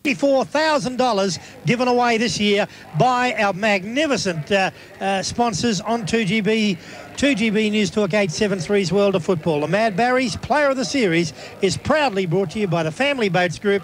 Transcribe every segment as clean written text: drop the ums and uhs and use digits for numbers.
$54,000 given away this year by our magnificent sponsors on 2GB News Talk 873's World of Football. The Mad Barry's Player of the Series is proudly brought to you by the Family Boats Group,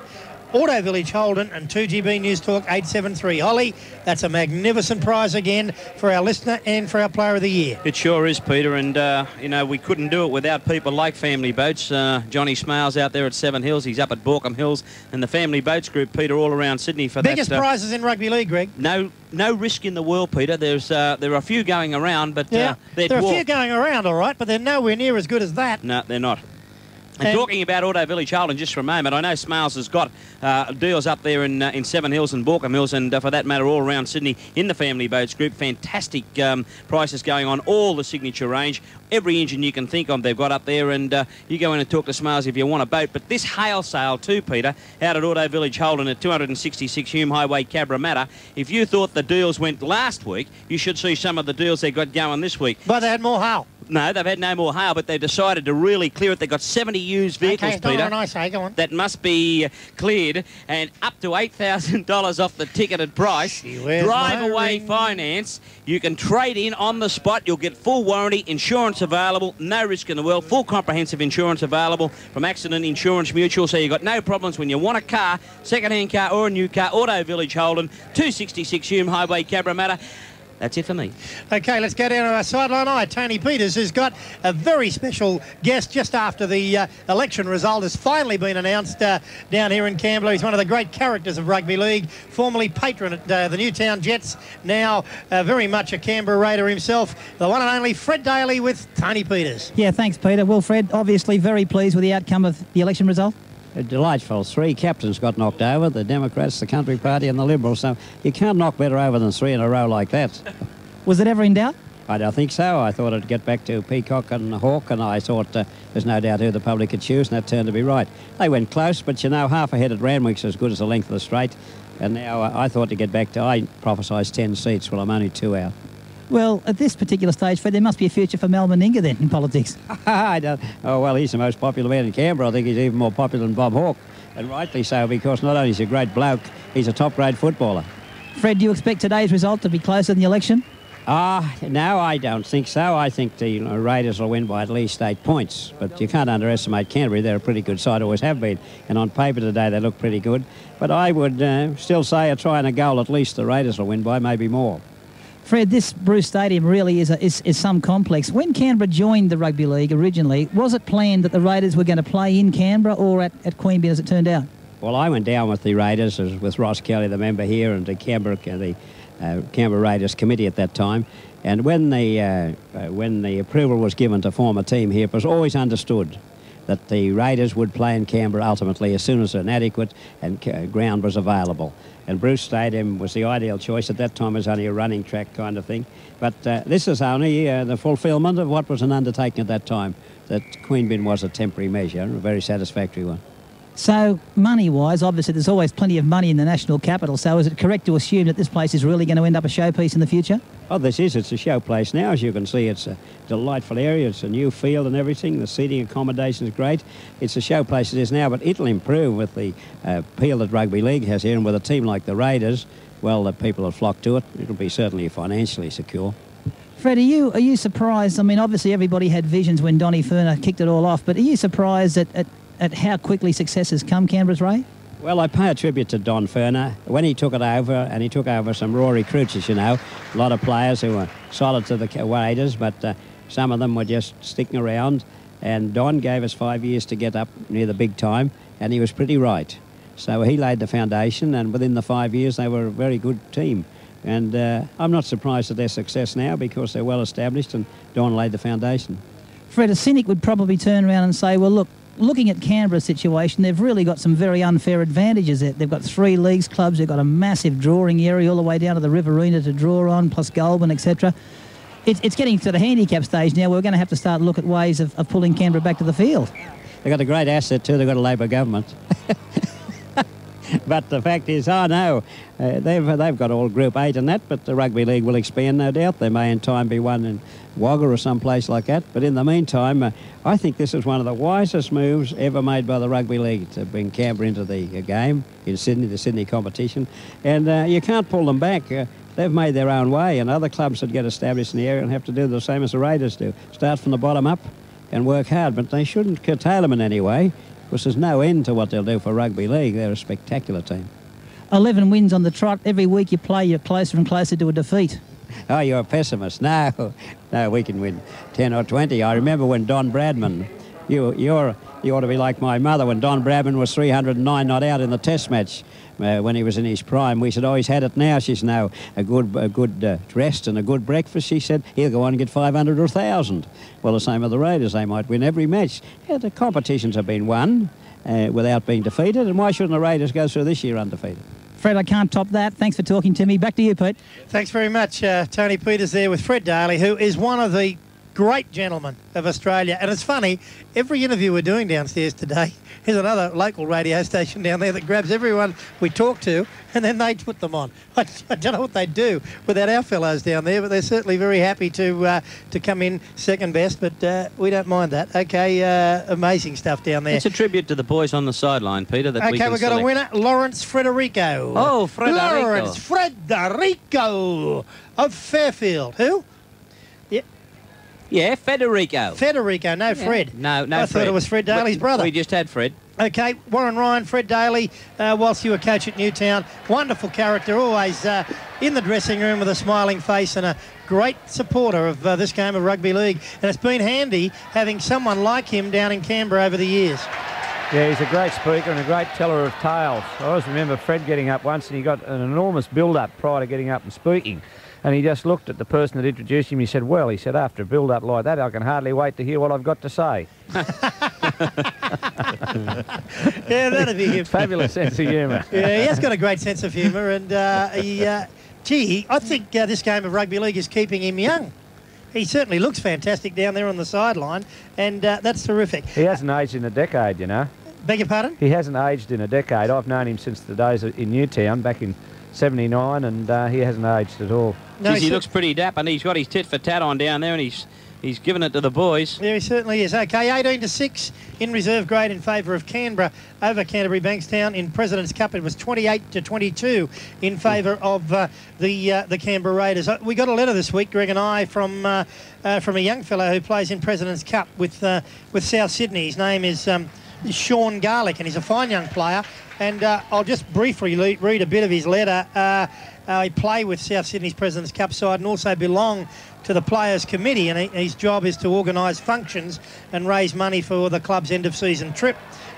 Auto Village Holden and 2GB News Talk 873. Holly, that's a magnificent prize again for our listener and for our Player of the Year. It sure is, Peter, and, you know, we couldn't do it without people like Family Boats. Johnny Smales out there at Seven Hills, he's up at Borkham Hills, and the Family Boats Group, Peter, all around Sydney for biggest prizes in rugby league, Greg. No risk in the world, Peter. There are a few going around, but yeah, they're there are a few going around, all right, but they're nowhere near as good as that. No, they're not. And talking about Auto Village Holden just for a moment, I know Smales has got deals up there in Seven Hills and Borkham Hills and for that matter all around Sydney in the Family Boats Group. Fantastic prices going on, all the signature range. Every engine you can think of they've got up there, and you go in and talk to Smales if you want a boat. But this hail sale too, Peter, out at Auto Village Holden at 266 Hume Highway, Cabramatta. If you thought the deals went last week, you should see some of the deals they got going this week. But they had more hail. No, they've had no more hail, but they've decided to really clear it. They've got 70 used vehicles, Peter. Go on. That must be cleared, and up to $8,000 off the ticketed price. Drive-away finance. You can trade in on the spot. You'll get full warranty, insurance available, no risk in the world, full comprehensive insurance available from Accident Insurance Mutual, so you've got no problems when you want a car, second-hand car or a new car. Auto Village Holden, 266 Hume Highway, Cabramatta. That's it for me. OK, let's go down to our sideline eye. Tony Peters, who's got a very special guest just after the election result has finally been announced down here in Canberra. He's one of the great characters of rugby league, formerly patron at the Newtown Jets, now very much a Canberra Raider himself, the one and only Fred Daly with Tony Peters. Yeah, thanks, Peter. Well, Fred, obviously very pleased with the outcome of the election result. Delightful. 3 captains got knocked over, the Democrats, the Country Party and the Liberals. So you can't knock better over than 3 in a row like that. Was it ever in doubt? I don't think so. I thought it'd get back to Peacock and Hawke, and I thought there's no doubt who the public could choose, and that turned to be right. They went close, but you know, half ahead at Randwick's as good as the length of the straight. And now I thought to get back to, I prophesied 10 seats. Well, I'm only 2 out. Well, at this particular stage, Fred, there must be a future for Mal Meninga then in politics. I don't. Oh, well, he's the most popular man in Canberra. I think he's even more popular than Bob Hawke. And rightly so, because not only is he a great bloke, he's a top-grade footballer. Fred, do you expect today's result to be closer than the election? No, I don't think so. I think the Raiders will win by at least 8 points. But you can't underestimate Canterbury. They're a pretty good side, always have been. And on paper today, they look pretty good. But I would still say a try and a goal at least the Raiders will win by, maybe more. Fred, this Bruce Stadium really is some complex. When Canberra joined the Rugby League originally, was it planned that the Raiders were going to play in Canberra or at Queanbeyan as it turned out? Well, I went down with the Raiders, with Ross Kelly, the member here, and the Canberra Raiders committee at that time. And when the approval was given to form a team here, it was always understood that the Raiders would play in Canberra ultimately as soon as an adequate and ground was available. And Bruce Stadium was the ideal choice. At that time it was only a running track kind of thing. But this is only the fulfilment of what was an undertaking at that time, that Queanbeyan was a temporary measure, a very satisfactory one. So, money-wise, obviously there's always plenty of money in the national capital, so is it correct to assume that this place is really going to end up a showpiece in the future? Oh, it's a showplace now, as you can see. It's a delightful area, it's a new field and everything, the seating accommodation is great. It's a showplace it is now, but it'll improve with the appeal that Rugby League has here, and with a team like the Raiders, well, the people will flock to it. It'll be certainly financially secure. Fred, are you surprised? I mean, obviously everybody had visions when Donny Ferner kicked it all off, but are you surprised at how quickly success has come Canberra's way? Well, I pay a tribute to Don Ferner. When he took it over, and he took over some raw recruits, as you know, a lot of players who were solid to the Raiders, but some of them were just sticking around. And Don gave us 5 years to get up near the big time, and he was pretty right. So he laid the foundation, and within the 5 years, they were a very good team. And I'm not surprised at their success now, because they're well established, and Don laid the foundation. Fred, a cynic would probably turn around and say, well, look, looking at Canberra's situation, they've really got some very unfair advantages there. They've got 3 leagues clubs, they've got a massive drawing area all the way down to the Riverina to draw on, plus Goulburn, etc. It's getting to the handicap stage now. We're going to have to start to look at ways of pulling Canberra back to the field. They've got a great asset too, they've got a Labor government. But the fact is, I know they've got all Group 8 and that, but the Rugby League will expand, no doubt. There may in time be one in Wagga or someplace like that. But in the meantime, I think this is one of the wisest moves ever made by the Rugby League to bring Canberra into the game in Sydney, the Sydney competition. And you can't pull them back. They've made their own way, and other clubs that get established in the area and have to do the same as the Raiders do. Start from the bottom up and work hard, but they shouldn't curtail them in any way, because there's no end to what they'll do for Rugby League. They're a spectacular team. 11 wins on the trot. Every week you play, you're closer and closer to a defeat. Oh, you're a pessimist. No, we can win 10 or 20. I remember when Don Bradman, you ought to be like my mother, when Don Bradman was 309 not out in the Test match when he was in his prime. We said, oh, he's had it now. She's now a good rest and a good breakfast. She said, he'll go on and get 500 or 1,000. Well, the same with the Raiders. They might win every match. Yeah, the competitions have been won without being defeated, and why shouldn't the Raiders go through this year undefeated? Fred, I can't top that. Thanks for talking to me. Back to you, Pete. Thanks very much. Tony Peters there with Fred Daly, who is one of the great gentlemen of Australia. And it's funny, every interview we're doing downstairs today is another local radio station down there that grabs everyone we talk to and then they put them on. I don't know what they'd do without our fellows down there, but they're certainly very happy to come in second best, but we don't mind that. Okay, amazing stuff down there. It's a tribute to the boys on the sideline, Peter. That okay, we've got a winner, Lawrence Frederico. Oh, Frederico. Lawrence Frederico of Fairfield. Who? Yeah, Federico. Federico, no Fred. No, I Fred. thought it was Fred Daly's brother. We just had Fred. Okay, Warren Ryan, Fred Daly, whilst you were coach at Newtown, wonderful character, always in the dressing room with a smiling face and a great supporter of this game of rugby league. And it's been handy having someone like him down in Canberra over the years. Yeah, he's a great speaker and a great teller of tales. I always remember Fred getting up once and he got an enormous build-up prior to getting up and speaking. And he just looked at the person that introduced him. He said, well, he said, after a build-up like that, I can hardly wait to hear what I've got to say. Yeah, that'd be him. Fabulous sense of humour. Yeah, he has got a great sense of humour. And, I think this game of rugby league is keeping him young. He certainly looks fantastic down there on the sideline, and that's terrific. He hasn't aged in a decade, you know. Beg your pardon? He hasn't aged in a decade. I've known him since the days in Newtown back in 79, and he hasn't aged at all. No, he looks pretty dapper, and he's got his tit for tat on down there, and he's given it to the boys. Yeah, he certainly is. Okay, 18-6 in reserve grade in favour of Canberra over Canterbury Bankstown. In President's Cup, it was 28-22 in favour of the Canberra Raiders. We got a letter this week, Greg and I, from a young fellow who plays in President's Cup with South Sydney. His name is Sean Garlick, and he's a fine young player. And I'll just briefly read a bit of his letter. He played with South Sydney's President's Cup side and also belonged to the Players Committee, and his job is to organise functions and raise money for the club's end-of-season trip.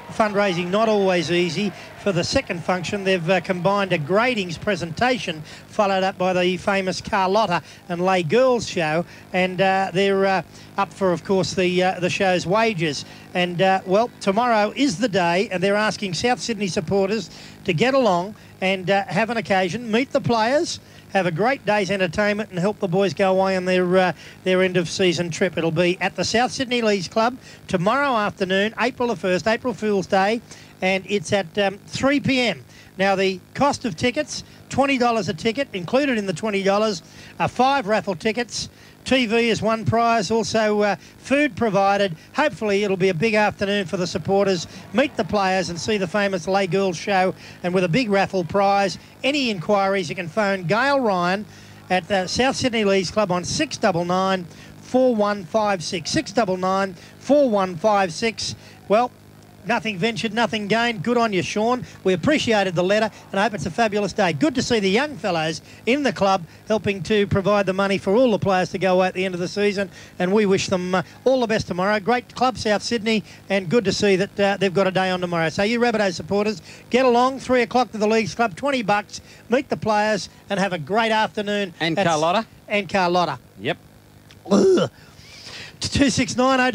Fundraising not always easy. For the second function, they've combined a gradings presentation followed up by the famous Carlotta and Lay Girls show, and they're up for, of course, the show's wages. And, well, tomorrow is the day, and they're asking South Sydney supporters to get along and have an occasion, meet the players, have a great day's entertainment and help the boys go away on their end-of-season trip. It'll be at the South Sydney Leagues Club tomorrow afternoon, April the 1st, April Fool's Day, and it's at 3 p.m. Now, the cost of tickets, $20 a ticket. Included in the $20 are 5 raffle tickets. TV is one prize, also food provided. Hopefully it'll be a big afternoon for the supporters. Meet the players and see the famous Lay Girls show, and with a big raffle prize. Any inquiries, you can phone Gail Ryan at the South Sydney Leagues Club on 699 4156. 699 4156. Well, nothing ventured, nothing gained. Good on you, Sean. We appreciated the letter and I hope it's a fabulous day. Good to see the young fellows in the club helping to provide the money for all the players to go away at the end of the season, and we wish them all the best tomorrow. Great club, South Sydney, and good to see that they've got a day on tomorrow. So you Rabbitohs supporters, get along, 3 o'clock to the Leagues Club, $20, meet the players and have a great afternoon. And Carlotta. And Carlotta. Yep. Ugh. 269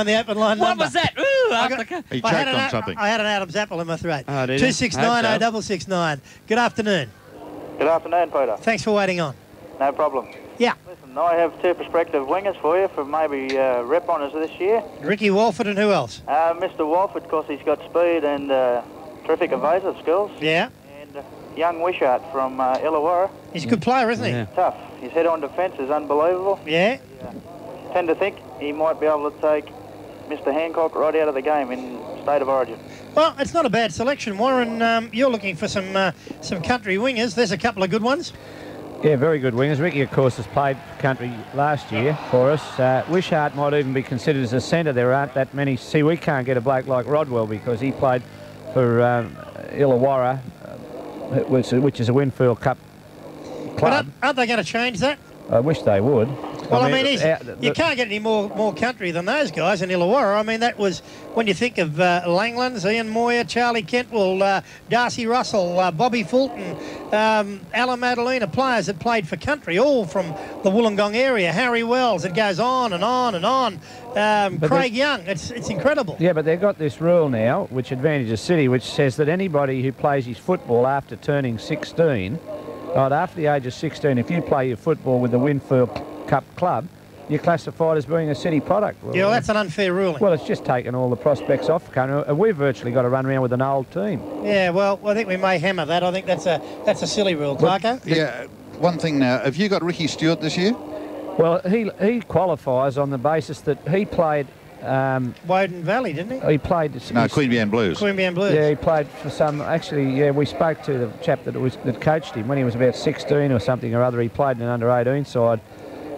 the open line number. What was that? Ooh, He choked on something. I had an Adam's apple in my throat. Oh, did you? 269 Good afternoon. Good afternoon, Peter. Thanks for waiting on. No problem. Yeah. Listen, I have 2 prospective wingers for you for maybe rep honours this year. Ricky Walford and who else? Mr. Walford, because he's got speed and terrific evasive skills. Yeah. And young Wishart from Illawarra. He's a good player, isn't he? Yeah. Tough. His head-on defence is unbelievable. Yeah. Tend to think he might be able to take Mr. Hancock right out of the game in State of Origin. Well, it's not a bad selection, Warren. You're looking for some country wingers. There's a couple of good ones. Yeah, very good wingers. Ricky, of course, has played country last year for us. Wishart might even be considered as a centre. There aren't that many. See, we can't get a bloke like Rodwell because he played for Illawarra, which is a Winfield Cup club. But aren't they going to change that? I wish they would. Well, I mean you can't get any more country than those guys in Illawarra. I mean, that was, when you think of Langlands, Ian Moyer, Charlie Kentwell, Darcy Russell, Bobby Fulton, Alan Madalena, players that played for country, all from the Wollongong area. Harry Wells, it goes on and on and on. Craig Young, it's incredible. Yeah, but they've got this rule now, which advantages City, which says that anybody who plays his football after turning 16, right, after the age of 16, if you play your football with the Winfield Cup club, you're classified as being a City product. Well, yeah, well, that's an unfair ruling. Well, it's just taken all the prospects off, and we've virtually got to run around with an old team. Yeah, well, I think we may hammer that. I think that's a silly rule, Clarko. Yeah, one thing now, have you got Ricky Stewart this year? Well, he qualifies on the basis that he played... Woden Valley, didn't he? He played... No, Queanbeyan Blues. Queanbeyan Blues. Yeah, he played for some... Actually, yeah, we spoke to the chap that coached him when he was about 16 or something or other. He played in an under-18 side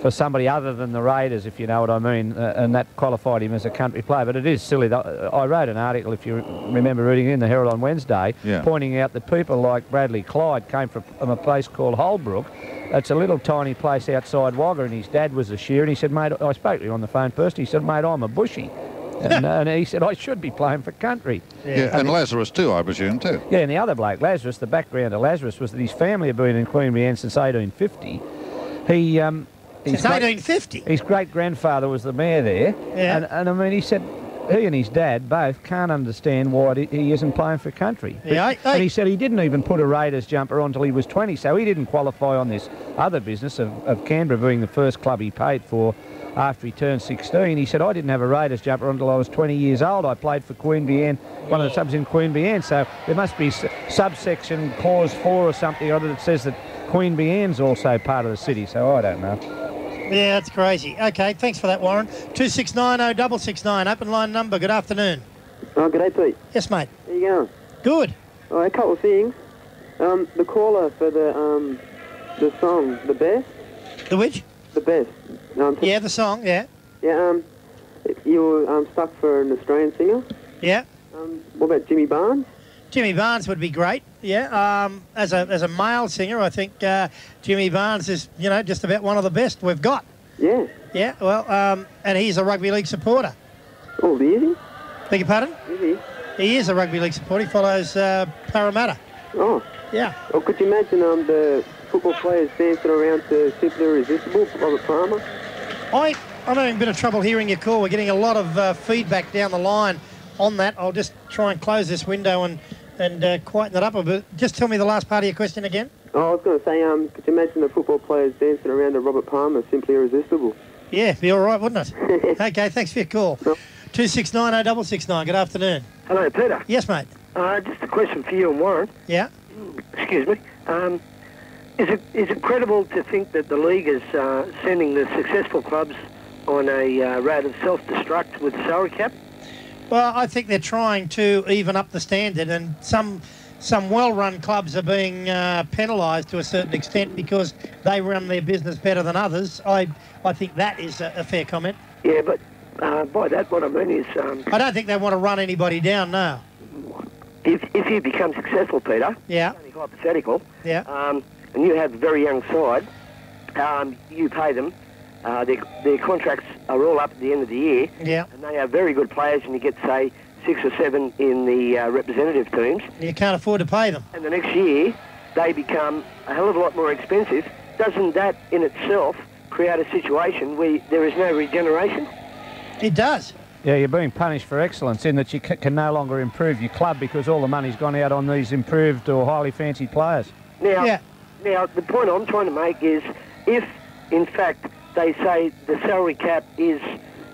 for somebody other than the Raiders, if you know what I mean, and that qualified him as a country player. But it is silly. I wrote an article, if you remember reading it, in the Herald on Wednesday, pointing out that people like Bradley Clyde came from a place called Holbrook. It's a little tiny place outside Wagga, and his dad was a shearer, and he said, mate, I spoke to him on the phone first, he said, mate, I'm a bushy. And he said, I should be playing for country. Yeah, and Lazarus too, I presume, too. Yeah, and the other bloke, Lazarus, the background of Lazarus was that his family had been in Queanbeyan since 1850. Since 1850? His great-grandfather was the mayor there. Yeah. And I mean, he said he and his dad both can't understand why he isn't playing for country. Yeah, and he said he didn't even put a Raiders jumper on until he was 20, so he didn't qualify on this other business of Canberra being the first club he paid for after he turned 16. He said, I didn't have a Raiders jumper until I was 20 years old. I played for Queanbeyan, one of the subs in Queanbeyan, so there must be subsection clause 4 or something or other that says that Queanbeyan's also part of the city, so I don't know. Yeah, that's crazy. Okay, thanks for that, Warren. 2690669, open line number. Good afternoon. Oh, g'day, Pete. Yes, mate. How you going? Good. Oh, a couple of things. The caller for the song, The Best. The which? The Best. Yeah, the song, yeah. Yeah, you were stuck for an Australian singer. Yeah. What about Jimmy Barnes? Jimmy Barnes would be great, yeah. As a male singer, I think Jimmy Barnes is, just about one of the best we've got. Yeah. Yeah, well, and he's a rugby league supporter. Oh, is he? Beg your pardon? Is he? He is a rugby league supporter. He follows Parramatta. Oh. Yeah. Well, could you imagine the football players dancing around to Simply Irresistible, Robert Palmer? I'm having a bit of trouble hearing your call. We're getting a lot of feedback down the line on that. I'll just try and close this window and quieten it up a bit. Just tell me the last part of your question again. Oh, I was going to say, could you imagine the football players dancing around to Robert Palmer, Simply Irresistible? Yeah, be all right, wouldn't it? Okay, thanks for your call. 2690669, good afternoon. Hello, Peter. Yes, mate. Just a question for you and Warren. Yeah. Excuse me. Is it credible to think that the league is sending the successful clubs on a rate of self-destruct with the salary cap? Well, I think they're trying to even up the standard, and some well-run clubs are being penalised to a certain extent because they run their business better than others. I think that is a fair comment. Yeah, but by that what I mean is... I don't think they want to run anybody down now. If you become successful, Peter, yeah, only hypothetical, yeah, and you have a very young side, you pay them. Their contracts are all up at the end of the year, yeah, and they are very good players, and you get, say, 6 or 7 in the representative teams. You can't afford to pay them. And the next year, they become a hell of a lot more expensive. Doesn't that in itself create a situation where there is no regeneration? It does. Yeah, you're being punished for excellence in that you can no longer improve your club because all the money's gone out on these improved or highly fancied players. Now, the point I'm trying to make is if, in fact, they say the salary cap is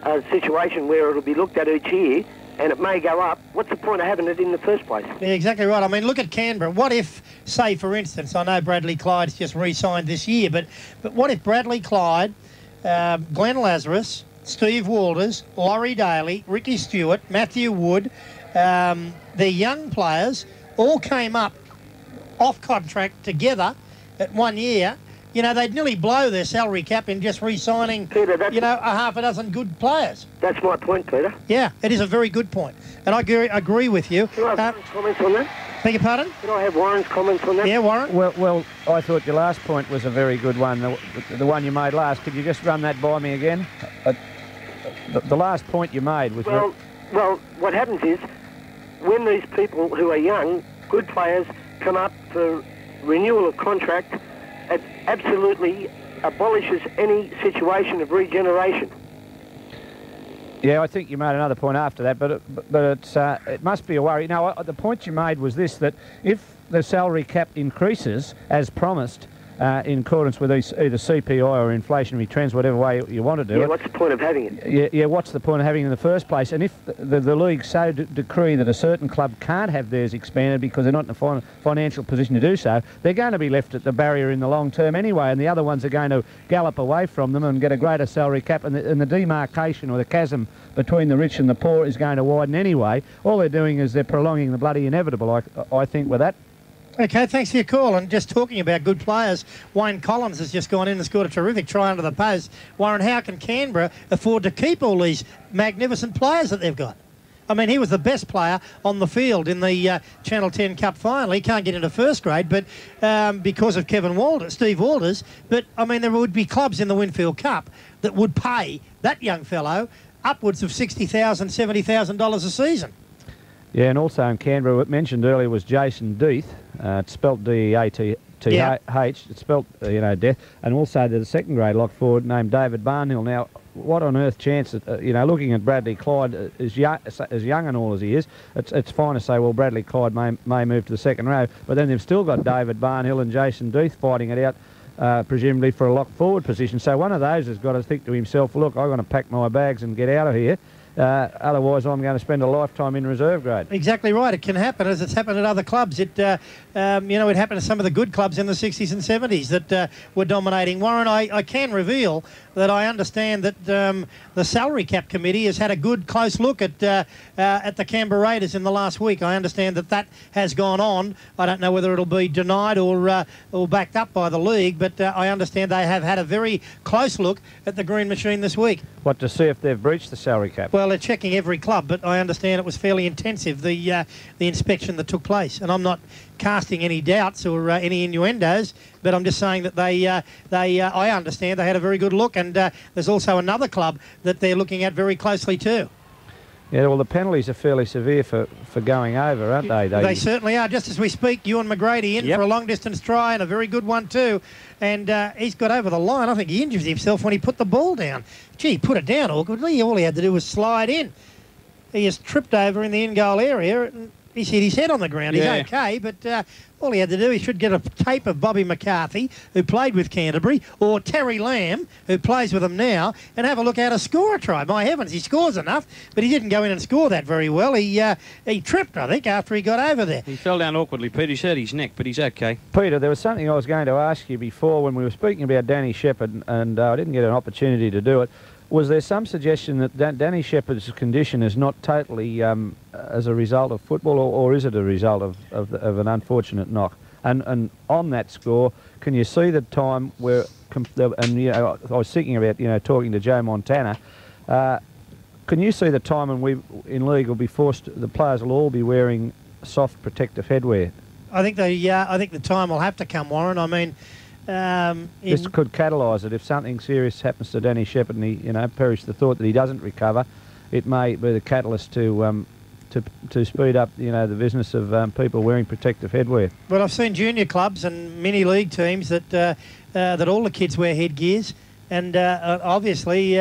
a situation where it'll be looked at each year, and it may go up, what's the point of having it in the first place? Yeah, exactly right. I mean, look at Canberra. What if, say, for instance, I know Bradley Clyde's just re-signed this year, but what if Bradley Clyde, Glenn Lazarus, Steve Walters, Laurie Daly, Ricky Stewart, Matthew Wood, the young players all came up off contract together at 1 year? You know, they'd nearly blow their salary cap in just re-signing, Peter, you know, a half a dozen good players. That's my point, Peter. Yeah, it is a very good point. And I agree with you. Can I have Warren's comments on that? Beg your pardon? Can I have Warren's comments on that? Yeah, Warren? Well, I thought your last point was a very good one, the one you made last. Could you just run that by me again? The last point you made was... Well, what happens is, when these people who are young, good players, come up for renewal of contract, it absolutely abolishes any situation of regeneration. Yeah, I think you made another point after that, but it must be a worry. Now, the point you made was this, that if the salary cap increases, as promised, in accordance with either CPI or inflationary trends, whatever way you want to do it. What's the point of having it? Yeah, what's the point of having it in the first place? And if the league so decree that a certain club can't have theirs expanded because they're not in a financial position to do so, they're going to be left at the barrier in the long term anyway, and the other ones are going to gallop away from them and get a greater salary cap, and the demarcation or the chasm between the rich and the poor is going to widen anyway. All they're doing is they're prolonging the bloody inevitable, I think, with that. Okay, thanks for your call. And just talking about good players, Wayne Collins has just gone in and scored a terrific try under the post. Warren, how can Canberra afford to keep all these magnificent players that they've got? I mean, he was the best player on the field in the Channel 10 Cup final. He can't get into first grade, but because of Steve Walters. But, I mean, there would be clubs in the Winfield Cup that would pay that young fellow upwards of $60,000, $70,000 a season. Yeah, and also in Canberra, what mentioned earlier was Jason Death. It's spelt D-E-A-T-H. It's spelt, death. And also the second grade lock forward named David Barnhill. Now, what on earth chance, looking at Bradley Clyde, as young and all as he is, it's fine to say, well, Bradley Clyde may move to the second row, but then they've still got David Barnhill and Jason Death fighting it out, presumably for a lock forward position. So one of those has got to think to himself, look, I'm going to pack my bags and get out of here. Otherwise, I'm going to spend a lifetime in reserve grade. Exactly right. It can happen, as it's happened at other clubs. It happened to some of the good clubs in the 60s and 70s that were dominating. Warren, I can reveal that I understand that the salary cap committee has had a good, close look at the Canberra Raiders in the last week. I understand that has gone on. I don't know whether it'll be denied or backed up by the league, but I understand they have had a very close look at the Green Machine this week. What, to see if they've breached the salary cap? Well, they're checking every club, but I understand it was fairly intensive, the inspection that took place. And I'm not casting any doubts or any innuendos, but I'm just saying that I understand they had a very good look, and there's also another club that they're looking at very closely too. Yeah, well, the penalties are fairly severe for going over, aren't they? They certainly are. Just as we speak, Ewan McGrady in for a long-distance try, and a very good one too. And he's got over the line. I think he injured himself when he put the ball down. Gee, he put it down awkwardly. All he had to do was slide in. He has tripped over in the in-goal area, and he's hit his head on the ground. He's okay, but all he had to do, he should get a tape of Bobby McCarthy, who played with Canterbury, or Terry Lamb, who plays with them now, and have a look how to score a try. My heavens, he scores enough, but he didn't go in and score that very well. He tripped, I think, after he got over there. He fell down awkwardly, Peter. He's hurt his neck, but he's okay. Peter, there was something I was going to ask you before when we were speaking about Danny Shepherd, and I didn't get an opportunity to do it. Was there some suggestion that Danny Shepherd's condition is not totally as a result of football, or is it a result of an unfortunate knock? And on that score, can you see the time where, I was thinking about talking to Joe Montana. Can you see the time when we in league will be forced? The players will all be wearing soft protective headwear. I think the time will have to come, Warren. I mean. This could catalyse it. If something serious happens to Danny Shepherd and he, perish the thought that he doesn't recover, it may be the catalyst to speed up, the business of people wearing protective headwear. Well, I've seen junior clubs and mini league teams that all the kids wear headgears, and obviously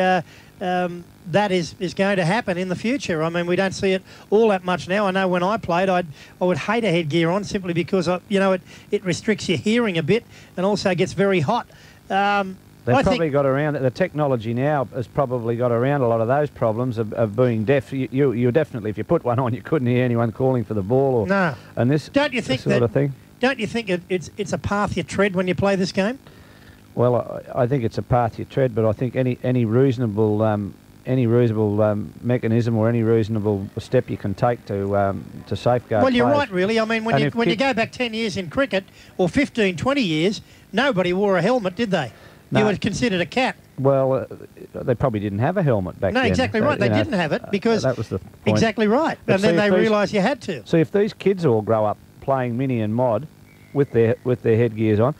that is going to happen in the future. I mean, we don't see it all that much now. I know when I played, I would hate a headgear on simply because it restricts your hearing a bit and also gets very hot. But They've probably got around it. The technology now has probably got around a lot of those problems of being deaf. You definitely, if you put one on, you couldn't hear anyone calling for the ball. Or, no. And this, don't you think this sort of thing. Don't you think it's a path you tread when you play this game? Well, I think it's a path you tread, but I think any reasonable mechanism or any reasonable step you can take to safeguard. Well, you're players. right, really. I mean, when you go back 10 years in cricket, or 15, 20 years, nobody wore a helmet, did they? No. You were considered a cat. Well, they probably didn't have a helmet back then. No, exactly right. They didn't have it because... that was the point. Exactly right. And then they realised you had to. So if these kids all grow up playing mini and mod with their headgears on,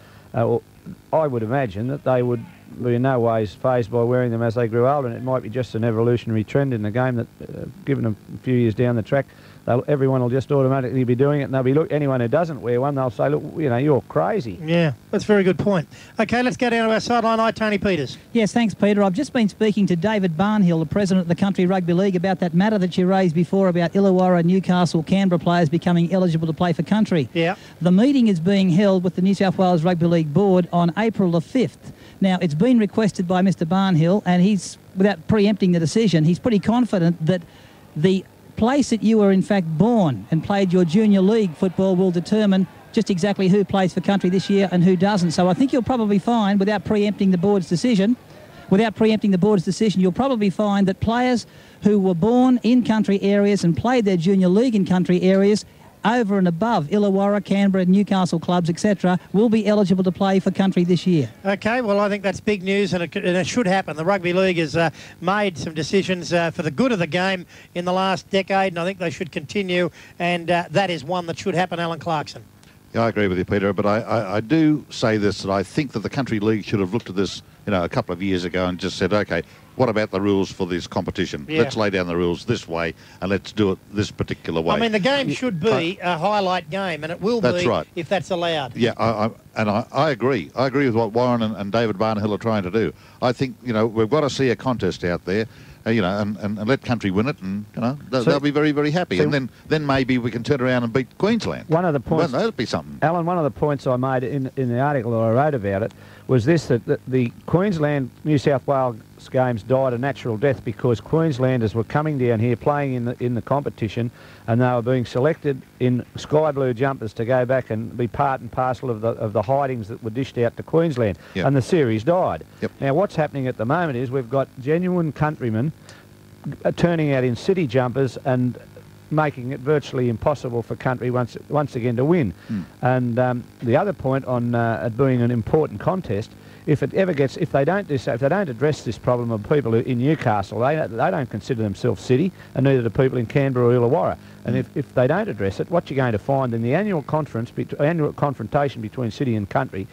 I would imagine that they would be in no ways phased by wearing them as they grew older, and it might be just an evolutionary trend in the game that, given them a few years down the track, everyone will just automatically be doing it, and they'll be, look, anyone who doesn't wear one, they'll say, look, you know, you're crazy. Yeah, that's a very good point. Okay, let's go down to our sideline. Hi, Tony Peters. Yes, thanks, Peter. I've just been speaking to David Barnhill, the president of the Country Rugby League, about that matter that you raised before about Illawarra, Newcastle, Canberra players becoming eligible to play for country. Yeah. The meeting is being held with the New South Wales Rugby League Board on April the 5th. Now, it's been requested by Mr Barnhill, and he's, without preempting the decision, he's pretty confident that the place that you were in fact born and played your junior league football will determine just exactly who plays for country this year and who doesn't. So I think you'll probably find, without preempting the board's decision, you'll probably find that players who were born in country areas and played their junior league in country areas over and above Illawarra, Canberra, Newcastle clubs, etc., will be eligible to play for country this year. Okay, well, I think that's big news, and it should happen. The Rugby League has made some decisions for the good of the game in the last decade, and I think they should continue, and that is one that should happen, Alan Clarkson. Yeah, I agree with you, Peter, but I do say this, that I think that the Country League should have looked at this, you know, a couple of years ago and just said, OK, what about the rules for this competition? Yeah. Let's lay down the rules this way and let's do it this particular way. I mean, the game should be a highlight game, and it will be if that's allowed. Yeah, I agree. I agree with what Warren and David Barnhill are trying to do. I think, you know, we've got to see a contest out there, you know, and let country win it, and, you know, they'll be very, very happy. And then maybe we can turn around and beat Queensland. One of the points... Well, that'd be something. Alan, one of the points I made in the article that I wrote about it was this, that the Queensland-New South Wales games died a natural death because Queenslanders were coming down here playing in the competition, and they were being selected in sky blue jumpers to go back and be part and parcel of the hidings that were dished out to Queensland. Yep. And the series died. Yep. Now what's happening at the moment is we've got genuine countrymen turning out in city jumpers and making it virtually impossible for country once again to win. And the other point on it being an important contest, if they don't address this problem of people in Newcastle, they don't consider themselves city, and neither do people in Canberra or Illawarra. And if they don't address it, what you're going to find in the annual confrontation between city and country,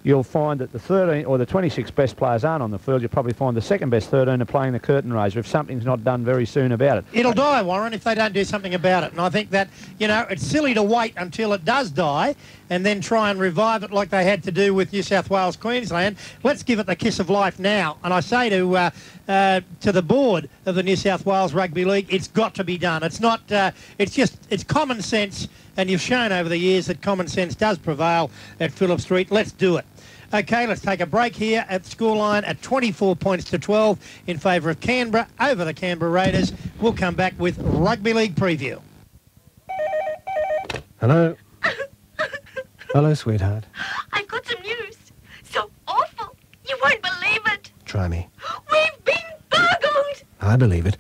you'll find that the 13 or the 26 best players aren't on the field. You'll probably find the second best 13 are playing the curtain raiser if something's not done very soon about it. It'll die, Warren, if they don't do something about it. And I think that, you know, it's silly to wait until it does die and then try and revive it like they had to do with New South Wales, Queensland. Let's give it the kiss of life now. And I say to the board of the New South Wales Rugby League, it's got to be done. It's not, it's common sense, and you've shown over the years that common sense does prevail at Phillip Street. Let's do it. Okay, let's take a break here at the scoreline at 24 points to 12 in favour of Canberra over the Canberra Raiders. We'll come back with Rugby League preview. Hello. Hello, sweetheart. I've got some news. So awful. You won't believe it. Try me. We've been burgled. I believe it.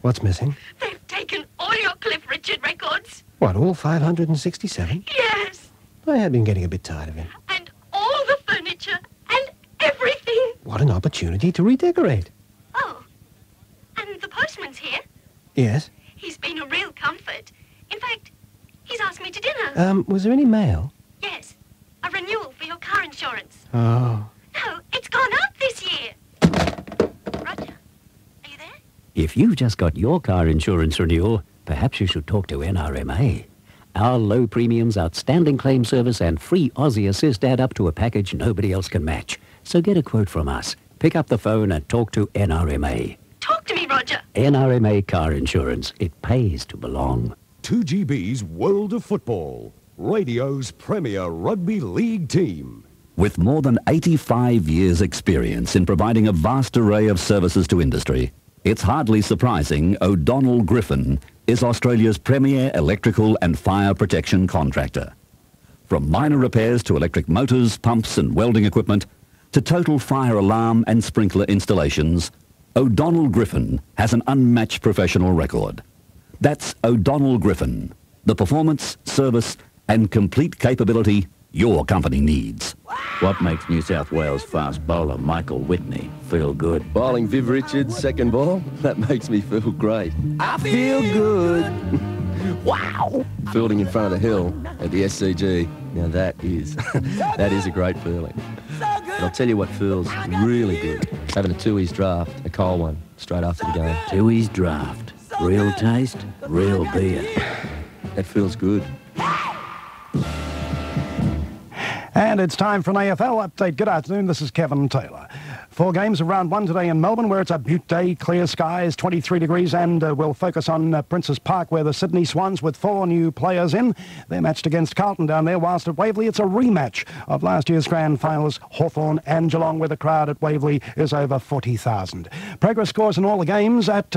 What's missing? They've taken all your Cliff Richard records. What, all 567? Yes. I have been getting a bit tired of him. And all the furniture and everything. What an opportunity to redecorate. Oh, and the postman's here. Yes? He's been a real comfort. In fact, he's asked me to dinner. Was there any mail? Yes, a renewal for your car insurance. Oh. No, it's gone up this year. Roger, are you there? If you've just got your car insurance renewal, perhaps you should talk to NRMA. Our low premiums, outstanding claim service and free Aussie Assist add up to a package nobody else can match. So get a quote from us. Pick up the phone and talk to NRMA. Talk to me, Roger. NRMA Car Insurance. It pays to belong. 2GB's World of Football. Radio's premier rugby league team. With more than 85 years' experience in providing a vast array of services to industry, it's hardly surprising O'Donnell Griffin is Australia's premier electrical and fire protection contractor. From minor repairs to electric motors, pumps and welding equipment, to total fire alarm and sprinkler installations, O'Donnell Griffin has an unmatched professional record. That's O'Donnell Griffin, the performance, service and complete capability your company needs. What makes New South Wales fast bowler Michael Whitney feel good? Bowling Viv Richards' second ball? That makes me feel great. I feel good. Wow! Fielding in front of the hill at the SCG. Now that is a great feeling. But I'll tell you what feels really good. Having a Tooheys draft, a cold one, straight after the game. Tooheys draft. Real taste, real beer. That feels good. And it's time for an AFL update. Good afternoon, this is Kevin Taylor. 4 games of round 1 today in Melbourne, where it's a beaut day, clear skies, 23 degrees, and we'll focus on Princes Park, where the Sydney Swans, with 4 new players in, they're matched against Carlton down there, whilst at Waverley it's a rematch of last year's grand finals, Hawthorn and Geelong, where the crowd at Waverley is over 40,000. Progress scores in all the games at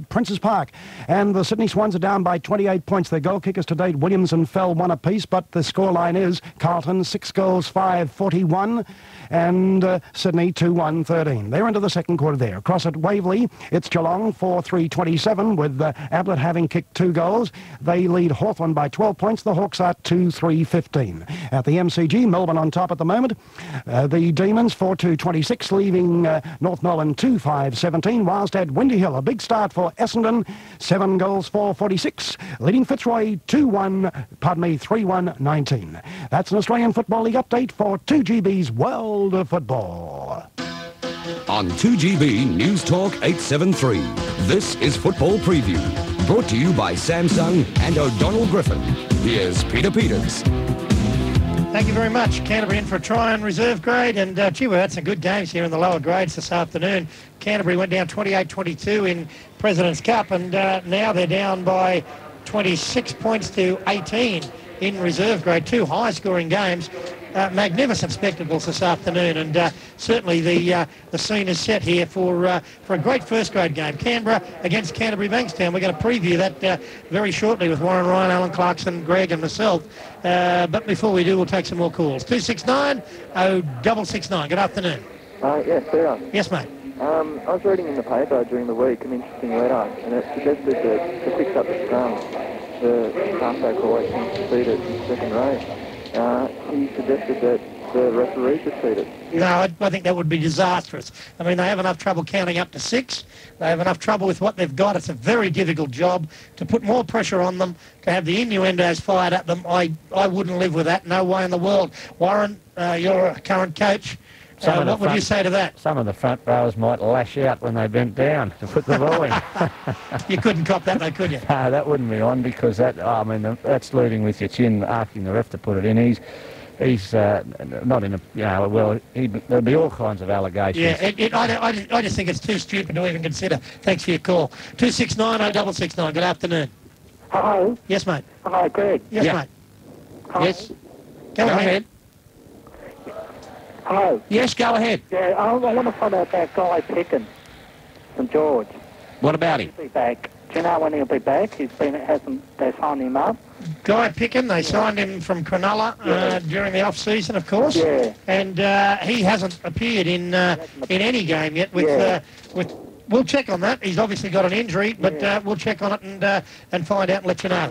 Princes Park, and the Sydney Swans are down by 28 points. Their goal kickers to date, Williams and Fell, 1 apiece, but the scoreline is Carlton 6 goals, 5, 41, and Sydney 2-1, 13. They're into the second quarter there. Across at Waverley, it's Geelong 4-3, 27, with Ablett having kicked 2 goals. They lead Hawthorn by 12 points. The Hawks are 2-3, 15. At the MCG, Melbourne on top at the moment. The Demons 4-2, 26, leaving North Melbourne 2-5, 17, whilst at Windy Hill, a big start for Essendon, 7 goals, 4, 46, leading Fitzroy 3-1, 19. That's an Australian Football League update for 2GB's World of Football. On 2GB News Talk 873, this is Football Preview, brought to you by Samsung and O'Donnell Griffin. Here's Peter Peters. Thank you very much. Canterbury in for a try on reserve grade, and gee, we had some good games here in the lower grades this afternoon. Canterbury went down 28-22 in President's Cup, and now they're down by 26 points to 18 in reserve grade. 2 high-scoring games. Magnificent spectacles this afternoon, and certainly the scene is set here for a great first-grade game. Canberra against Canterbury Bankstown. We're going to preview that very shortly with Warren Ryan, Alan Clarkson, Greg and myself. But before we do, we'll take some more calls. 269-0669. Good afternoon. Yes, sir. Yes, mate. I was reading in the paper during the week an interesting letter, and it suggested that to fix up the scrum, the halfback always seems to feed it in second rate. He suggested that the referee should feed it. No, I think that would be disastrous. I mean, they have enough trouble counting up to 6. They have enough trouble with what they've got. It's a very difficult job to put more pressure on them, to have the innuendos fired at them. I wouldn't live with that. No way in the world. Warren, you're a current coach. What would you say to that? Some of the front rowers might lash out when they bent down to put the ball in. You couldn't cop that, though, could you? No, that wouldn't be on, because that's leading with your chin, asking the ref to put it in. He's not in a, there'll be all kinds of allegations. Yeah, I just think it's too stupid to even consider. Thanks for your call. 269-0669. Good afternoon. Hello. Yes, mate. Hi, Greg. Yes, mate. Hi. Yes. Go ahead. Hello. Yes, go ahead. Yeah, I want to find out about Guy Pickens from George. What about him? He'll be back. Do you know when he'll be back? They signed him up. Guy Picken, they signed him from Cronulla during the off-season, of course. Yeah. And he hasn't appeared in any game yet. We'll check on that. He's obviously got an injury, but we'll check on it and find out and let you know.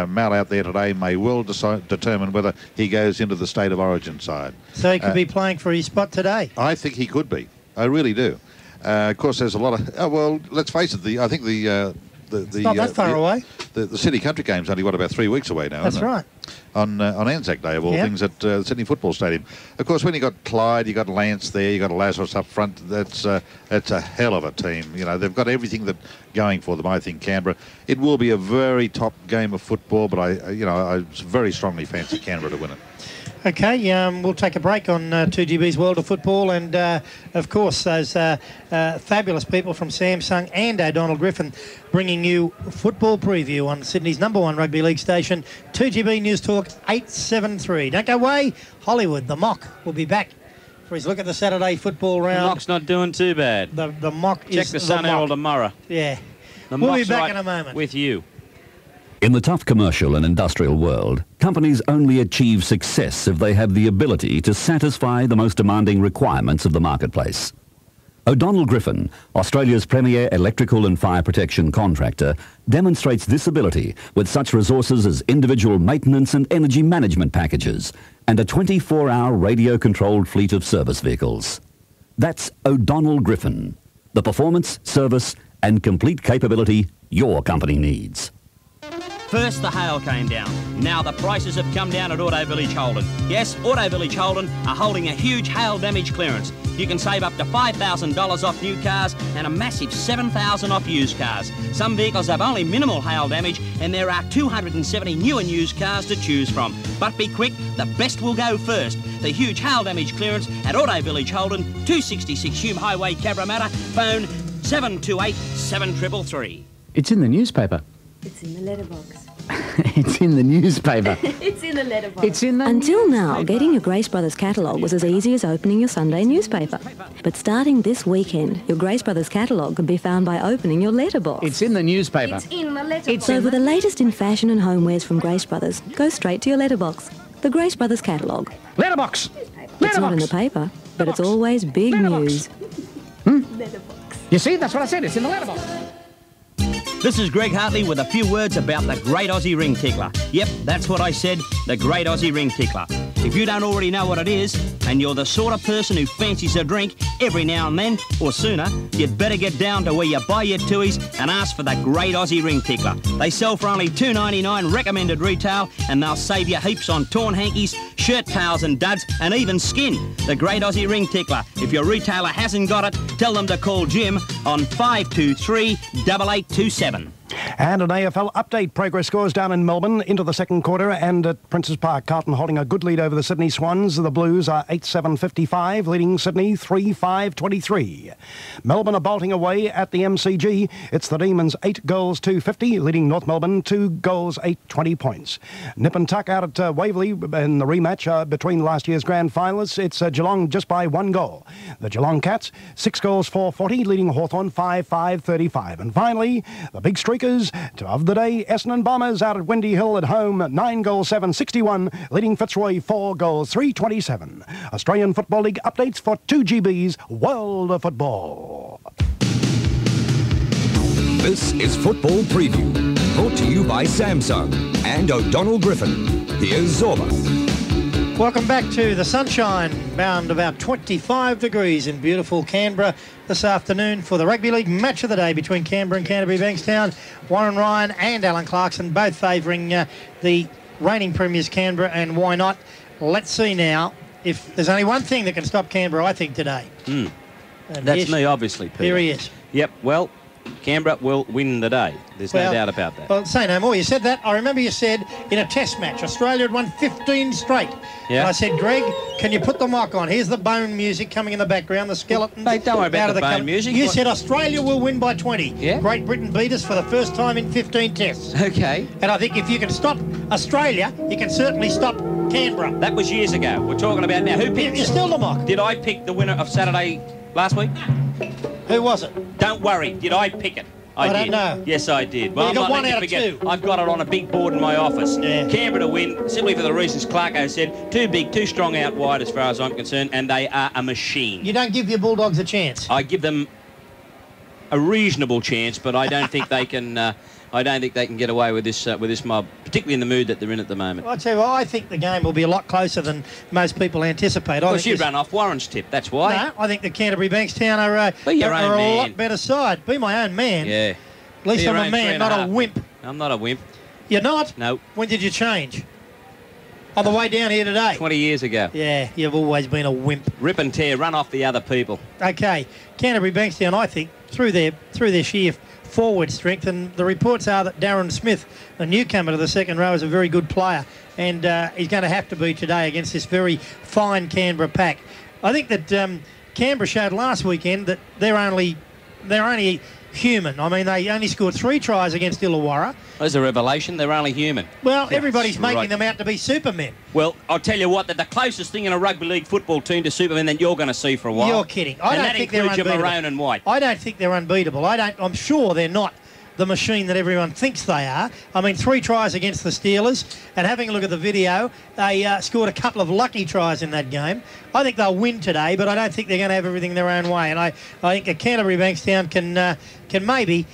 Mal out there today may well determine whether he goes into the State of Origin side. So he could be playing for his spot today? I think he could be. I really do. Of course, there's a lot of... well, let's face it, I think the it's not that far away. The City Country game's only, about 3 weeks away now, That's isn't it? right. On Anzac Day, of all things, at Sydney Football Stadium. Of course, when you got Clyde, you got Lance there, you got Lazarus up front, that's a hell of a team. You know, they've got everything that going for them, I think, Canberra. It will be a very top game of football, but I very strongly fancy Canberra to win it. Okay, we'll take a break on 2GB's World of Football, and of course those fabulous people from Samsung and O'Donnell Griffin bringing you football preview on Sydney's #1 rugby league station, 2GB News Talk 873. Don't go away, Hollywood. The Mock will be back for his look at the Saturday football round. The Mock's not doing too bad. The Mock Check is the Sun Herald tomorrow. Yeah, the we'll be Mock's back right in a moment with you. In the tough commercial and industrial world, companies only achieve success if they have the ability to satisfy the most demanding requirements of the marketplace. O'Donnell Griffin, Australia's premier electrical and fire protection contractor, demonstrates this ability with such resources as individual maintenance and energy management packages and a 24-hour radio-controlled fleet of service vehicles. That's O'Donnell Griffin, the performance, service and complete capability your company needs. First, the hail came down. Now the prices have come down at Auto Village Holden. Yes, Auto Village Holden are holding a huge hail damage clearance. You can save up to $5,000 off new cars and a massive $7,000 off used cars. Some vehicles have only minimal hail damage, and there are 270 new and used cars to choose from. But be quick, the best will go first. The huge hail damage clearance at Auto Village Holden, 266 Hume Highway, Cabramatta. Phone 728 7333. It's in the newspaper. It's in the letterbox. It's in the newspaper. It's in the letterbox. It's in the Until now, getting your Grace Brothers catalogue was as easy as opening your Sunday newspaper. But starting this weekend, your Grace Brothers catalogue can be found by opening your letterbox. It's in the newspaper. It's in the letterbox. So for the latest in fashion and homewares from Grace Brothers, go straight to your letterbox. The Grace Brothers catalogue. Letterbox! It's not in the paper, but it's always big news. Letterbox. You see, that's what I said. It's in the letterbox. This is Greg Hartley with a few words about the Great Aussie Ring Tickler. Yep, that's what I said, the Great Aussie Ring Tickler. If you don't already know what it is, and you're the sort of person who fancies a drink every now and then, or sooner, you'd better get down to where you buy your tuies and ask for the Great Aussie Ring Tickler. They sell for only $2.99 recommended retail, and they'll save you heaps on torn hankies, shirt tails and duds, and even skin. The Great Aussie Ring Tickler. If your retailer hasn't got it, tell them to call Jim on 523 8827. And an AFL update. Progress scores down in Melbourne into the second quarter, and at Princes Park, Carlton holding a good lead over the Sydney Swans. The Blues are 8-7-55, leading Sydney 3-5-23. Melbourne are bolting away at the MCG. It's the Demons 8 goals 250, leading North Melbourne 2 goals 820 points. Nip and tuck out at Waverley in the rematch between last year's grand finalists. It's Geelong just by 1 goal. The Geelong Cats 6 goals 440, leading Hawthorn 5-5-35. And finally, the big streakers of the day, Essendon Bombers out at Windy Hill at home, 9 goals 761, leading Fitzroy 4 goals 327. Australian Football League updates for 2GB's World of Football. This is Football Preview, brought to you by Samsung and O'Donnell Griffin. Here's Zorba. Welcome back to the sunshine, bound about 25 degrees in beautiful Canberra this afternoon for the Rugby League match of the day between Canberra and Canterbury Bankstown. Warren Ryan and Alan Clarkson both favouring the reigning premiers Canberra, and why not? Let's see now if there's only one thing that can stop Canberra, I think, today. That's me, obviously, Peter. Here he is. Yep, well, Canberra will win the day. There's no doubt about that. Well, say no more. You said that. I remember you said in a test match, Australia had won 15 straight. Yeah. And I said, Greg, can you put the mic on? Here's the bone music coming in the background, the skeletons. Hey, don't worry about the bone music. You said Australia will win by 20. Yeah. Great Britain beat us for the first time in 15 tests. Okay. And I think if you can stop Australia, you can certainly stop Canberra. That was years ago. We're talking about now. Who picked? You're still the mock. Did I pick the winner of Saturday last week? Who was it? Don't worry. Did I pick it? I don't did. know. Yes, I did. Well, you got I'm not one letting out you of forget. two. I've got it on a big board in my office. Yeah. Canberra to win, simply for the reasons Clarko said. Too big, too strong out wide as far as I'm concerned, and they are a machine. You don't give your Bulldogs a chance. I give them a reasonable chance, but I don't think they can. I don't think they can get away with this mob, particularly in the mood that they're in at the moment. I'll tell you what, I think the game will be a lot closer than most people anticipate. Of course, you run off Warren's tip, that's why. No, I think the Canterbury Bankstown are a lot better side. Be my own man. Yeah. At least I'm a man, not a wimp. I'm not a wimp. You're not? No. When did you change? On the way down here today? 20 years ago. Yeah, you've always been a wimp. Rip and tear, run off the other people. Okay, Canterbury Bankstown, I think, through their sheer forward strength, and the reports are that Darren Smith, a newcomer to the second row, is a very good player, and he's going to have to be today against this very fine Canberra pack. I think that Canberra showed last weekend that they're only human. I mean, they only scored 3 tries against Illawarra. That's a revelation. They're only human. Well, everybody's making them out to be supermen. Well, I'll tell you what, they're the closest thing in a rugby league football team to supermen that you're going to see for a while. You're kidding. I don't think they're unbeatable. And that includes your maroon and white. I don't think they're unbeatable. I'm sure they're not the machine that everyone thinks they are. I mean, 3 tries against the Steelers, and having a look at the video, they scored a couple of lucky tries in that game. I think they'll win today, but I don't think they're going to have everything their own way. And I think that Canterbury Bankstown can maybe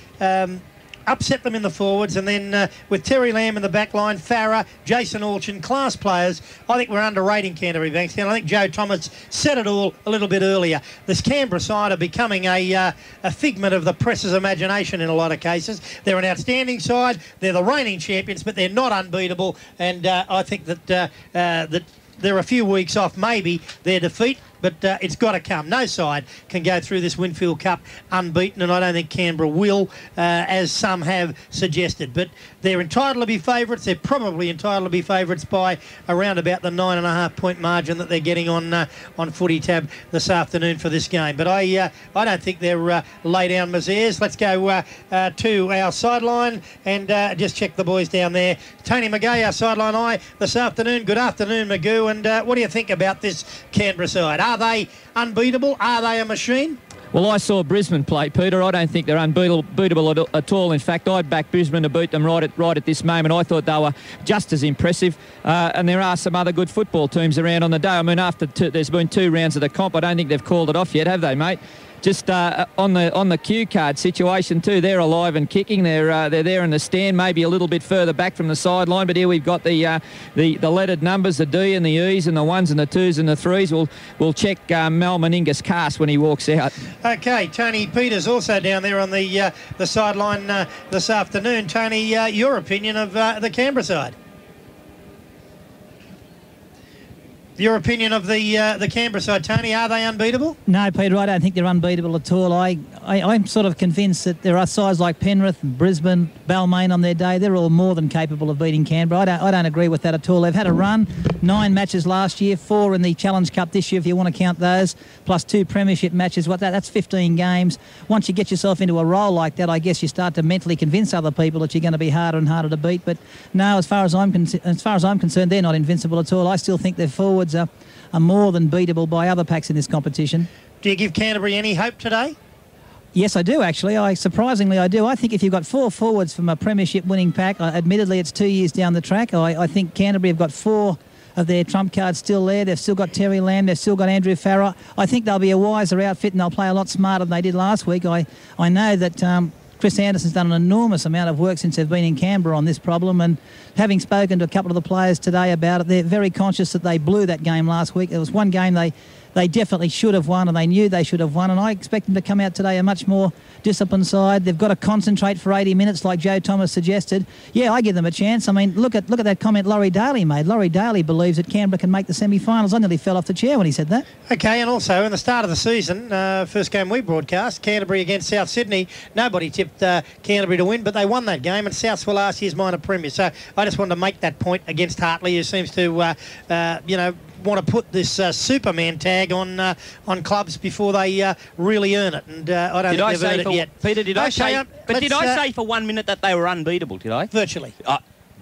upset them in the forwards, and then with Terry Lamb in the back line, Farah, Jason Orchin, class players, I think we're underrating Canterbury Bankstown. I think Joe Thomas said it all a little bit earlier. This Canberra side are becoming a figment of the press's imagination in a lot of cases. They're an outstanding side. They're the reigning champions, but they're not unbeatable, and I think that that they're a few weeks off maybe their defeat, but it's got to come. No side can go through this Winfield Cup unbeaten, and I don't think Canberra will, as some have suggested. But they're entitled to be favourites. They're probably entitled to be favourites by around about the 9.5-point margin that they're getting on Footy Tab this afternoon for this game. But I don't think they're lay down misères. Let's go to our sideline and just check the boys down there. Tony McGay, our sideline eye this afternoon. Good afternoon, Magoo. And what do you think about this Canberra side? Are they unbeatable? Are they a machine? Well, I saw Brisbane play, Peter. I don't think they're unbeatable at all. In fact, I'd back Brisbane to beat them right at this moment. I thought they were just as impressive. And there are some other good football teams around on the day. I mean, there's been 2 rounds of the comp. I don't think they've called it off yet, have they, mate? Just on the cue card situation too, they're alive and kicking. They're there in the stand, maybe a little bit further back from the sideline. But here we've got the lettered numbers, the D and the E's and the 1s and the 2s and the 3s. We'll check Mal Meningus cast when he walks out. Okay, Tony Peters also down there on the sideline this afternoon. Tony, your opinion of the Canberra side? Your opinion of the Canberra side, Tony, are they unbeatable? No, Peter, I don't think they're unbeatable at all. I'm sort of convinced that there are sides like Penrith, Brisbane, Balmain on their day. They're all more than capable of beating Canberra. I don't agree with that at all. They've had a run, 9 matches last year, 4 in the Challenge Cup this year, if you want to count those, plus 2 premiership matches. That's 15 games. Once you get yourself into a role like that, I guess you start to mentally convince other people that you're going to be harder and harder to beat. But no, as far as I'm concerned, they're not invincible at all. I still think their forwards are more than beatable by other packs in this competition. Do you give Canterbury any hope today? Yes, I do, actually. Surprisingly, I do. I think if you've got 4 forwards from a premiership winning pack, admittedly it's 2 years down the track, I think Canterbury have got 4 of their trump cards still there. They've still got Terry Lamb. They've still got Andrew Farah. I think they'll be a wiser outfit and they'll play a lot smarter than they did last week. I know that Chris Anderson's done an enormous amount of work since they've been in Canberra on this problem, and having spoken to a couple of the players today about it, they're very conscious that they blew that game last week. There was one game they definitely should have won, and they knew they should have won, and I expect them to come out today a much more disciplined side. They've got to concentrate for 80 minutes like Joe Thomas suggested. Yeah, I give them a chance. I mean, look at that comment Laurie Daly made. Laurie Daly believes that Canberra can make the semi-finals. I nearly fell off the chair when he said that. Okay, and also in the start of the season, first game we broadcast, Canterbury against South Sydney, nobody tipped Canterbury to win, but they won that game, and Souths were last year's minor premier. So I just wanted to make that point against Hartley, who seems to, want to put this Superman tag on clubs before they really earn it, and I don't think they've earned it yet. Peter, did I say for 1 minute that they were unbeatable, did I? Virtually.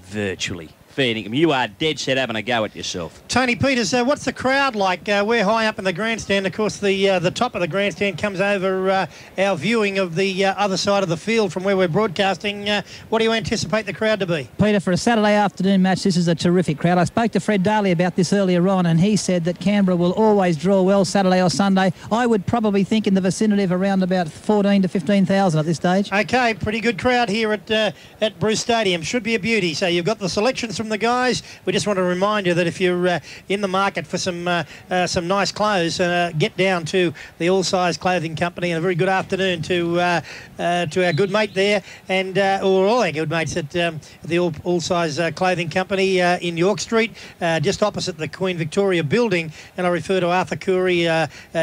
Virtually. Fair dinkum. You are dead set having a go at yourself. Tony Peters, what's the crowd like? We're high up in the grandstand. Of course, the top of the grandstand comes over our viewing of the other side of the field from where we're broadcasting. What do you anticipate the crowd to be? Peter, for a Saturday afternoon match, this is a terrific crowd. I spoke to Fred Daly about this earlier on, and he said that Canberra will always draw well Saturday or Sunday. I would probably think in the vicinity of around about 14 to 15,000 at this stage. Okay, pretty good crowd here at Bruce Stadium. Should be a beauty. So you've got the selections from from the guys. We just want to remind you that if you're in the market for some nice clothes, get down to the All Size Clothing Company. And a very good afternoon to our good mate there, and or all our good mates at the All Size Clothing Company in York Street, just opposite the Queen Victoria building. And I refer to Arthur Curry,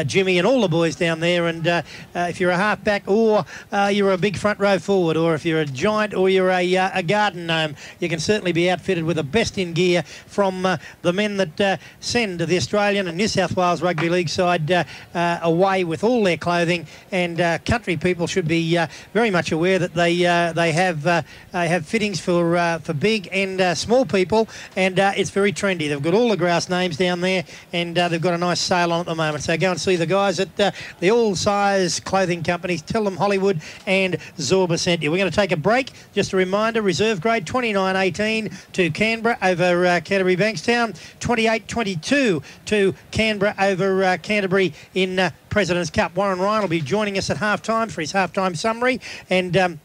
Jimmy, and all the boys down there. And if you're a halfback, or you're a big front row forward, or if you're a giant, or you're a garden gnome, you can certainly be outfitted with the best in gear from the men that send the Australian and New South Wales Rugby League side away with all their clothing. And country people should be very much aware that they have fittings for big and small people, and it's very trendy. They've got all the grass names down there, and they've got a nice sale on at the moment. So go and see the guys at the All Size Clothing Companies. Tell them Hollywood and Zorba sent you. We're going to take a break. Just a reminder, reserve grade 29-18 to Canberra over Canterbury Bankstown, 28-22 to Canberra over Canterbury in President's Cup. Warren Ryan will be joining us at halftime for his halftime summary, and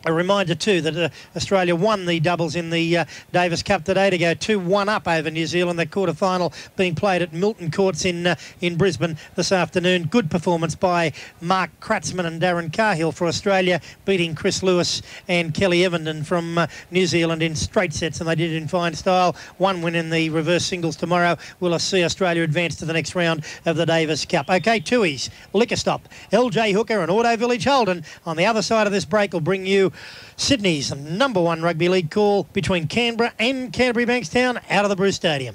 a reminder too that Australia won the doubles in the Davis Cup today to go 2-1 up over New Zealand. The quarter-final being played at Milton Courts in Brisbane this afternoon. Good performance by Mark Kratzman and Darren Cahill for Australia, beating Chris Lewis and Kelly Evenden from New Zealand in straight sets, and they did it in fine style. One win in the reverse singles tomorrow will see Australia advance to the next round of the Davis Cup. Okay, Tui's, Liquor Stop, LJ Hooker and Auto Village Holden on the other side of this break will bring you Sydney's #1 rugby league call between Canberra and Canterbury Bankstown out of the Bruce Stadium.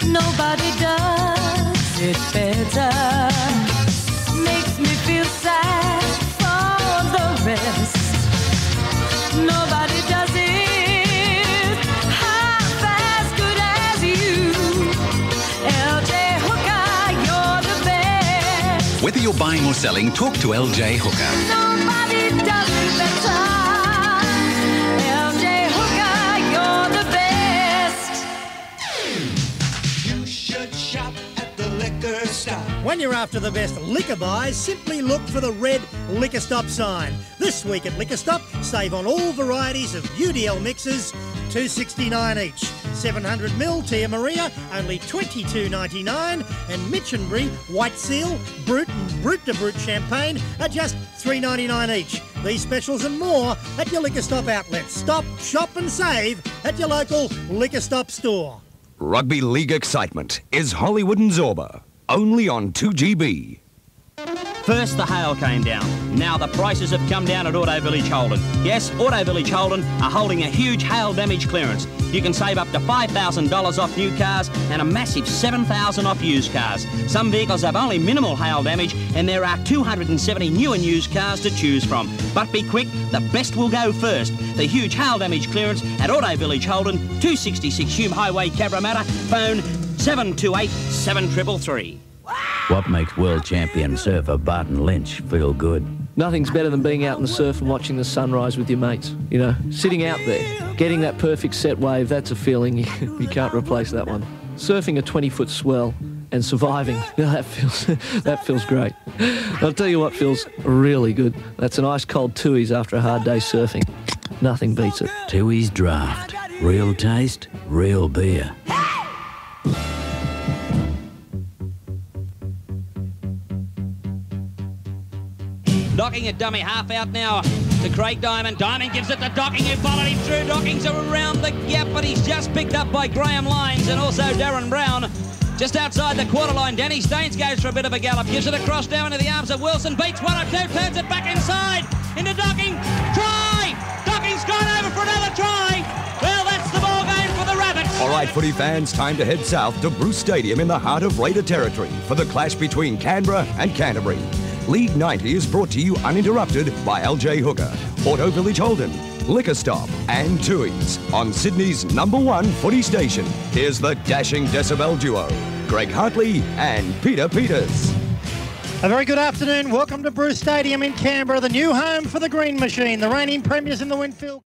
Nobody does it better. Makes me feel sad for the rest. Nobody does it half as good as you. LJ Hooker, you're the best. Whether you're buying or selling, talk to LJ Hooker. Nobody does it better. LJ Hooker, you're the best. You should shop at the liquor stop. When you're after the best liquor buys, simply look for the red Liquor Stop sign. This week at Liquor Stop, save on all varieties of UDL mixes, $2.69 each. 700ml Tia Maria, only $22.99, and Mitchenbury, White Seal, Brut and Brut de Brut Champagne are just $3.99 each. These specials and more at your Liquor Stop outlets. Stop, shop and save at your local Liquor Stop store. Rugby League excitement is Hollywood and Zorba, only on 2GB. First the hail came down. Now the prices have come down at Auto Village Holden. Yes, Auto Village Holden are holding a huge hail damage clearance. You can save up to $5,000 off new cars and a massive $7,000 off used cars. Some vehicles have only minimal hail damage, and there are 270 new and used cars to choose from. But be quick, the best will go first. The huge hail damage clearance at Auto Village Holden, 266 Hume Highway, Cabramatta. Phone 728 7333. What makes world champion surfer Barton Lynch feel good? Nothing's better than being out in the surf and watching the sunrise with your mates. You know, sitting out there, getting that perfect set wave, that's a feeling you can't replace that one. Surfing a 20-foot swell and surviving, that feels great. I'll tell you what feels really good. That's an ice-cold Tui's after a hard day surfing. Nothing beats it. Tui's Draft. Real taste, real beer. Docking a dummy half out now to Craig Diamond. Diamond gives it to Docking, who followed him through. Docking's around the gap, but he's just picked up by Graham Lyons and also Darren Brown. Just outside the quarter line, Danny Staines goes for a bit of a gallop. Gives it across now into the arms of Wilson. Beats 1 or 2, turns it back inside. Into Docking. Try! Docking's gone over for another try. Well, that's the ball game for the Rabbits. All right, footy fans, time to head south to Bruce Stadium in the heart of Raider territory for the clash between Canberra and Canterbury. League 90 is brought to you uninterrupted by LJ Hooker, Auto Village Holden, Liquor Stop and Tui's on Sydney's #1 footy station. Here's the dashing decibel duo, Greg Hartley and Peter Peters. A very good afternoon. Welcome to Bruce Stadium in Canberra, the new home for the Green Machine, the reigning premiers in the Winfield.